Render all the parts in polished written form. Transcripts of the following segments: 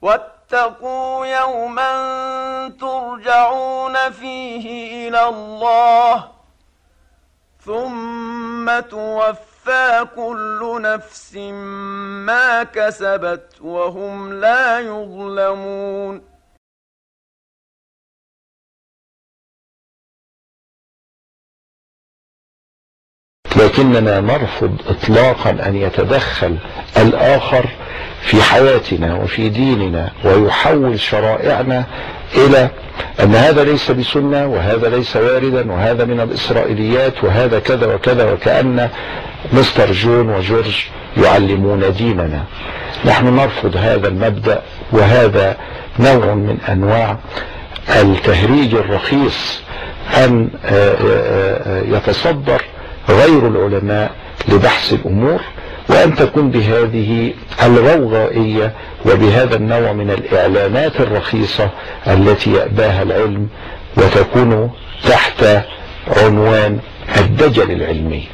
واتقوا يوما ترجعون فيه إلى الله ثم توفى كل نفس ما كسبت وهم لا يظلمون. لكننا نرفض إطلاقا أن يتدخل الآخر في حياتنا وفي ديننا ويحول شرائعنا إلى أن هذا ليس بسنة وهذا ليس واردا وهذا من الإسرائيليات وهذا كذا وكذا، وكأن مستر جون وجورج يعلمون ديننا. نحن نرفض هذا المبدأ، وهذا نوع من أنواع التهريج الرخيص أن يتصدر غير العلماء لبحث الأمور، وأن تكون بهذه الروغائية وبهذا النوع من الإعلانات الرخيصة التي يأباها العلم، وتكون تحت عنوان الدجل العلمي.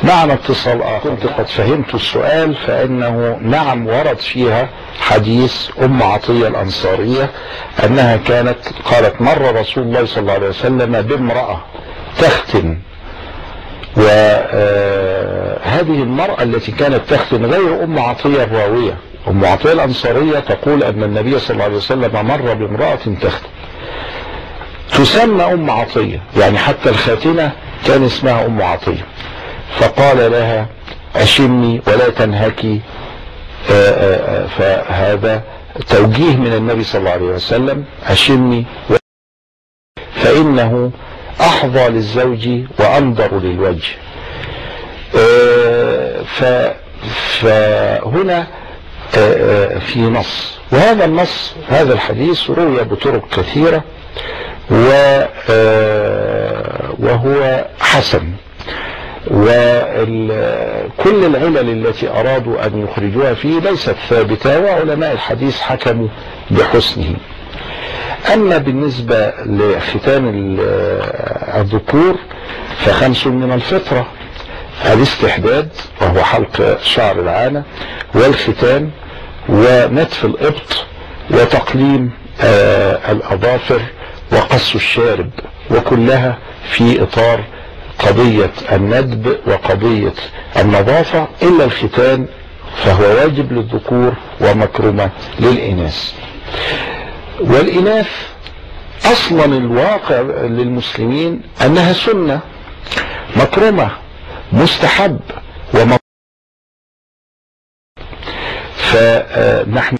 معنا اتصال آخر. كنت قد فهمت السؤال، فإنه نعم ورد فيها حديث أم عطية الأنصارية أنها كانت قالت مر رسول الله صلى الله عليه وسلم بامرأة تختن، وهذه المرأة التي كانت تختن غير أم عطية الراوية. أم عطية الأنصارية تقول أن النبي صلى الله عليه وسلم مر بامرأة تختن تسمى أم عطية، يعني حتى الخاتنة كان اسمها أم عطية، فقال لها أشمي ولا تنهكي. فهذا توجيه من النبي صلى الله عليه وسلم، أشمي فإنه أحظى للزوج وأنظر للوجه. فهنا في نص، وهذا النص هذا الحديث روي بطرق كثيرة وهو حسن، وكل العلل التي أرادوا أن يخرجوها فيه ليست ثابتة، وعلماء الحديث حكموا بحسنه. أما بالنسبة لختان الذكور ف5 من الفطرة: الاستحداد وهو حلق شعر العانة، والختان، ونتف الإبط، وتقليم الأظافر، وقص الشارب، وكلها في إطار قضية الندب وقضية النظافة، إلا الختان فهو واجب للذكور ومكرمة للإناث. والإناث أصلا الواقع للمسلمين أنها سنة مكرمة مستحب فنحن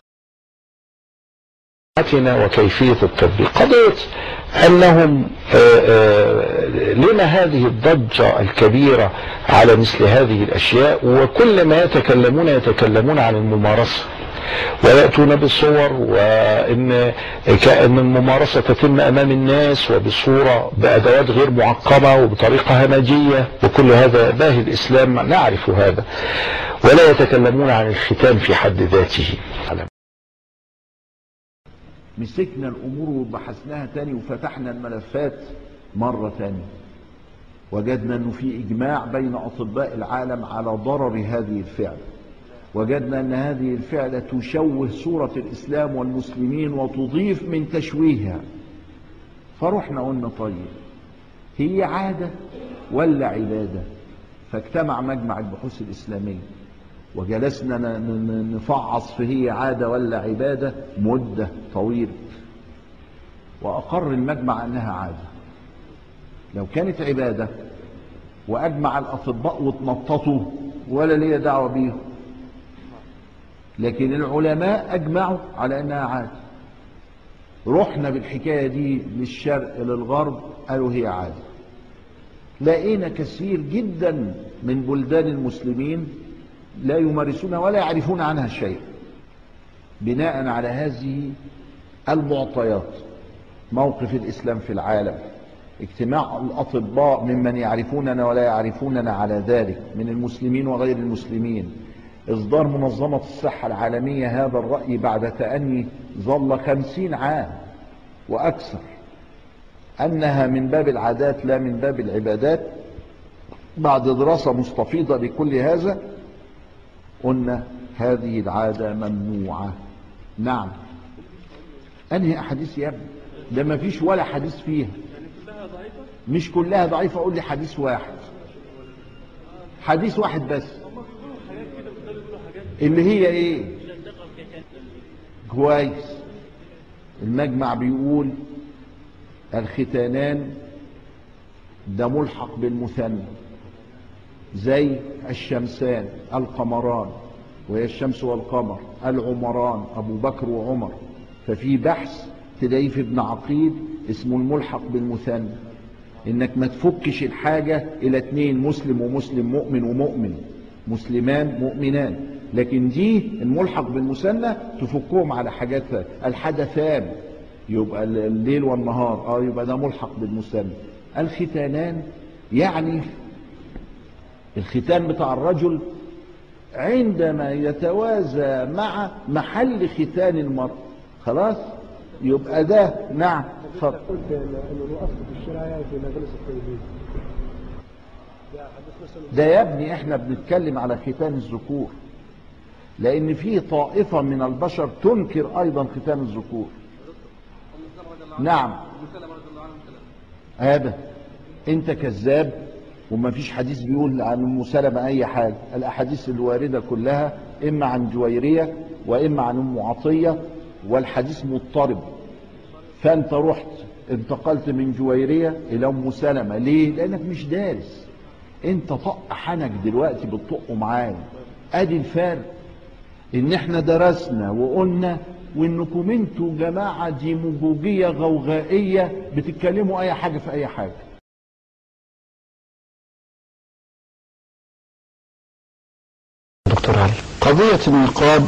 وكيفية التطبيق. قضية أنهم لما هذه الضجة الكبيرة على مثل هذه الأشياء، وكل ما يتكلمون عن الممارسة، ويأتون بصور وإن كأن الممارسة تتم أمام الناس وبصورة بأدوات غير معقمة وبطريقة همجية، وكل هذا باهي الإسلام، نعرف هذا، ولا يتكلمون عن الختان في حد ذاته. مسكنا الأمور وبحثناها تاني وفتحنا الملفات مرة تاني، وجدنا أنه في إجماع بين أطباء العالم على ضرر هذه الفعل، وجدنا أن هذه الفعلة تشوه صورة الإسلام والمسلمين وتضيف من تشويهها. فرحنا قلنا طيب هي عادة ولا عبادة؟ فاجتمع مجمع البحوث الإسلامية وجلسنا نفعص في هي عادة ولا عبادة مدة طويلة، وأقر المجمع أنها عادة. لو كانت عبادة وأجمع الأطباء واتنططوا ولا ليه دعوة بيهم، لكن العلماء أجمعوا على أنها عادة. رحنا بالحكاية دي للشرق للغرب، قالوا هي عادة. لقينا كثير جدا من بلدان المسلمين لا يمارسون ولا يعرفون عنها شيء. بناء على هذه المعطيات، موقف الإسلام في العالم، اجتماع الأطباء ممن يعرفوننا ولا يعرفوننا على ذلك من المسلمين وغير المسلمين، إصدار منظمة الصحة العالمية هذا الرأي بعد تأني ظل 50 عام وأكثر أنها من باب العادات لا من باب العبادات. بعد دراسة مستفيضة لكل هذا قلنا هذه العادة ممنوعة نعم. انهي احاديث يا ابني؟ ده ما فيش ولا حديث فيها. مش كلها ضعيفة. قول لي حديث واحد. حديث واحد بس. اللي هي ايه؟ كويس. المجمع بيقول الختانان ده ملحق بالمثنى، زي الشمسان القمران، وهي الشمس والقمر، العمران ابو بكر وعمر. ففي بحث تلاقيه في ابن عقيل اسمه الملحق بالمثنى، انك ما تفكش الحاجة الى اتنين، مسلم ومسلم، مؤمن ومؤمن، مسلمان مؤمنان. لكن دي الملحق بالمثنى تفكهم على حاجات الحدثان، يبقى الليل والنهار، يبقى ده ملحق بالمثنى. الختانان يعني الختان بتاع الرجل عندما يتوازى مع محل ختان المرء، خلاص يبقى ده. نعم اتفضل. قلت انه الاصل في الشرع في مجلس الطيبين. ده يا ابني احنا بنتكلم على ختان الذكور، لان في طائفة من البشر تنكر ايضا ختان الذكور. نعم هذا انت كذاب، وما فيش حديث بيقول عن ام سلمة اي حاجة. الاحاديث الواردة كلها اما عن جويرية واما عن ام عطية، والحديث مضطرب. فانت رحت انتقلت من جويرية الى ام سلمة. ليه؟ لانك مش دارس. انت طق حنك دلوقتي بتطقه معايا. ادي الفرق، ان احنا درسنا وقلنا وانكم انتوا جماعة ديموجوجية غوغائية بتتكلموا اي حاجة في اي حاجة. دكتور علي، قضية النقاب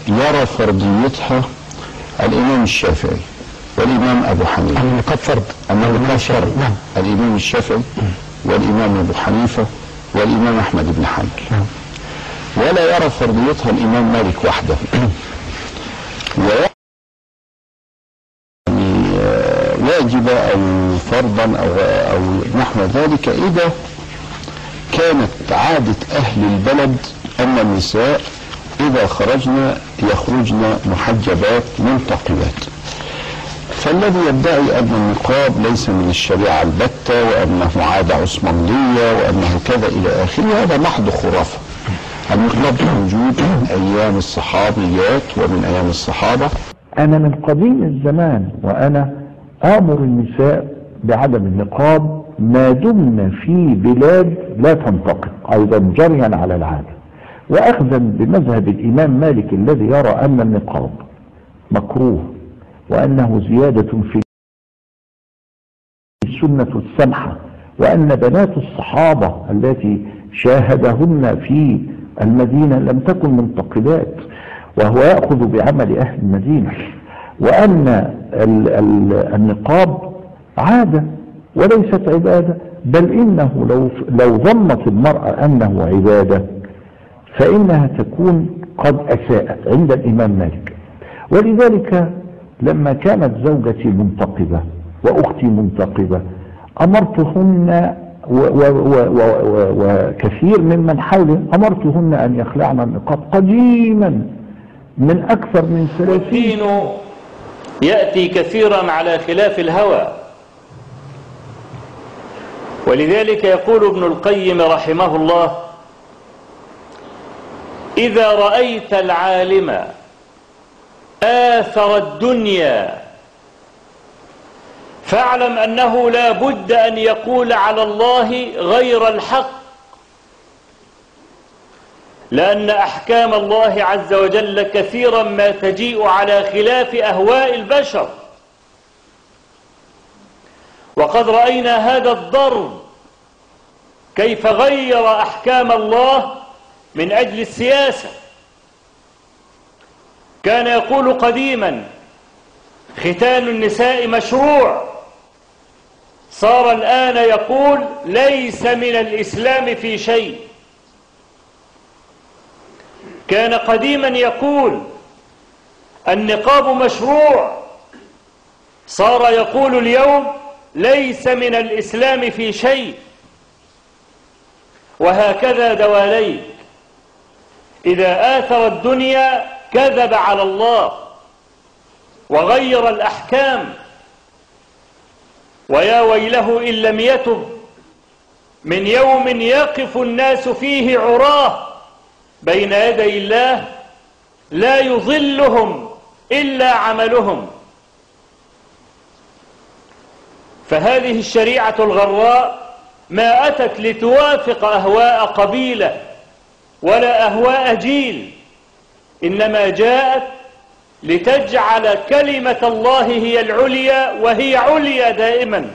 يرى فرضيتها الإمام الشافعي والإمام أبو حنيفة. النقاب فرض. النقاب فرض. نعم. الإمام الشافعي والإمام أبو حنيفة والإمام أحمد بن حنبل. ولا يرى فرضيتها الإمام مالك وحده. واجبة أو فرضا أو نحو ذلك إذا كانت عادة أهل البلد أن النساء إذا خرجنا يخرجن محجبات منتقبات. فالذي يدعي أن النقاب ليس من الشريعة البتة وأنه عادة عثمانية وأنه كذا إلى آخره هذا محض خرافة. النقاب موجود من أيام الصحابيات ومن أيام الصحابة. أنا من قديم الزمان وأنا آمر النساء بعدم النقاب ما دمنا في بلاد لا تنتقب، أيضا جريا على العادة، وأخذا بمذهب الإمام مالك الذي يرى أن النقاب مكروه وأنه زيادة في السنة السمحة، وأن بنات الصحابة التي شاهدهن في المدينة لم تكن منتقبات، وهو يأخذ بعمل أهل المدينة، وأن النقاب عادة وليست عبادة، بل إنه لو ظنت المرأة أنه عبادة فإنها تكون قد أساءت عند الإمام مالك. ولذلك لما كانت زوجتي منتقبة وأختي منتقبة أمرتهن وكثير ممن حولي أمرتهن أن يخلعن النقاب قديما من أكثر من 30. الدين يأتي كثيرا على خلاف الهوى، ولذلك يقول ابن القيم رحمه الله: إذا رأيت العالم آثر الدنيا فاعلم أنه لا بد أن يقول على الله غير الحق، لأن أحكام الله عز وجل كثيرا ما تجيء على خلاف أهواء البشر، وقد رأينا هذا الضرب كيف غير أحكام الله من أجل السياسة. كان يقول قديما ختان النساء مشروع، صار الآن يقول ليس من الإسلام في شيء. كان قديما يقول النقاب مشروع، صار يقول اليوم ليس من الإسلام في شيء. وهكذا دواليك، إذا آثر الدنيا كذب على الله وغير الأحكام، ويا ويله إن لم يتب من يوم يقف الناس فيه عراه بين يدي الله لا يظلهم إلا عملهم. فهذه الشريعة الغراء ما أتت لتوافق أهواء قبيلة ولا أهواء جيل، إنما جاءت لتجعل كلمة الله هي العليا، وهي عليا دائما.